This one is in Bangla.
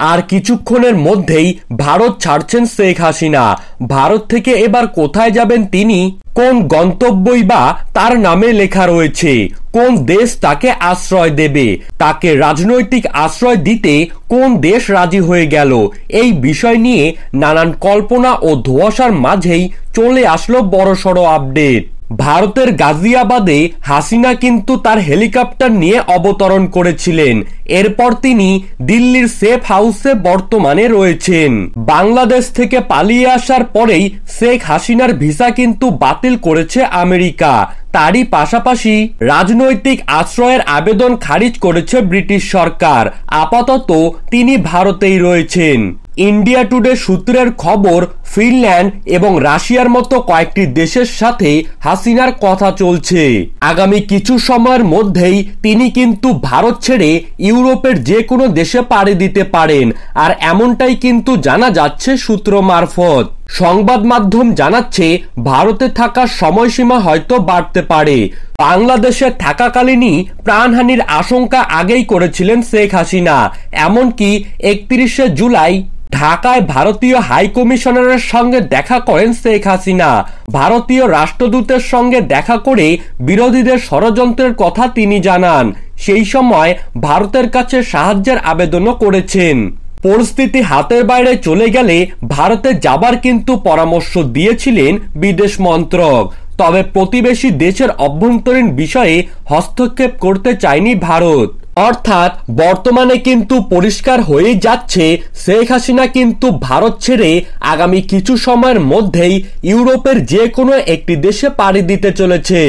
আর কিছুক্ষণের মধ্যেই ভারত ছাড়ছেন শেখ হাসিনা। ভারত থেকে এবার কোথায় যাবেন তিনি? কোন গন্তব্যই বা তার নামে লেখা রয়েছে? কোন দেশ তাকে আশ্রয় দেবে? তাকে রাজনৈতিক আশ্রয় দিতে কোন দেশ রাজি হয়ে গেল? এই বিষয় নিয়ে নানান কল্পনা ও ধোঁয়াশার মাঝেই চলে আসলো বড়সড় আপডেট। ভারতের গাজিয়াবাদে হাসিনা কিন্তু তার হেলিকপ্টার নিয়ে অবতরণ করেছিলেন। এরপর তিনি দিল্লির সেফ হাউসে বর্তমানে রয়েছেন। বাংলাদেশ থেকে পালিয়ে আসার পরেই শেখ হাসিনার ভিসা কিন্তু বাতিল করেছে আমেরিকা। তারই পাশাপাশি রাজনৈতিক আশ্রয়ের আবেদন খারিজ করেছে ব্রিটিশ সরকার। আপাতত তিনি ভারতেই রয়েছেন। ইন্ডিয়া টুডে সূত্রের খবর, ফিনল্যান্ড এবং রাশিয়ার মতো কয়েকটি দেশের সাথে হাসিনার কথা চলছে। আগামী কিছু সময়ের মধ্যেই তিনি কিন্তু ভারত ছেড়ে ইউরোপের যে কোনো দেশে পাড়ি দিতে পারেন। আর এমনটাই কিন্তু জানা যাচ্ছে সূত্র মারফত। সংবাদ মাধ্যম জানাচ্ছে ভারতে থাকার সময়সীমা হয়তো বাড়তে পারে। বাংলাদেশে থাকাকালীনই প্রাণহানির আশঙ্কা আগেই করেছিলেন শেখ হাসিনা। এমনকি 31শে জুলাই ঢাকায় ভারতীয় হাই কমিশনারের সঙ্গে দেখা করেন শেখ হাসিনা। ভারতীয় রাষ্ট্রদূতের সঙ্গে দেখা করে বিরোধীদের ষড়যন্ত্রের কথা তিনি জানান। সেই সময় ভারতের কাছে সাহায্যের আবেদনও করেছেন। পরিস্থিতি হাতের বাইরে চলে গেলে ভারতে যাবার কিন্তু পরামর্শ দিয়েছিলেন বিদেশ মন্ত্রক। তবে প্রতিবেশী দেশের অভ্যন্তরীণ বিষয়ে হস্তক্ষেপ করতে চায়নি ভারত। অর্থাৎ বর্তমানে কিন্তু পরিষ্কার হয়ে যাচ্ছে শেখ হাসিনা কিন্তু ভারত ছেড়ে আগামী কিছু সময়ের মধ্যেই ইউরোপের যে কোনো একটি দেশে পাড়ি দিতে চলেছে।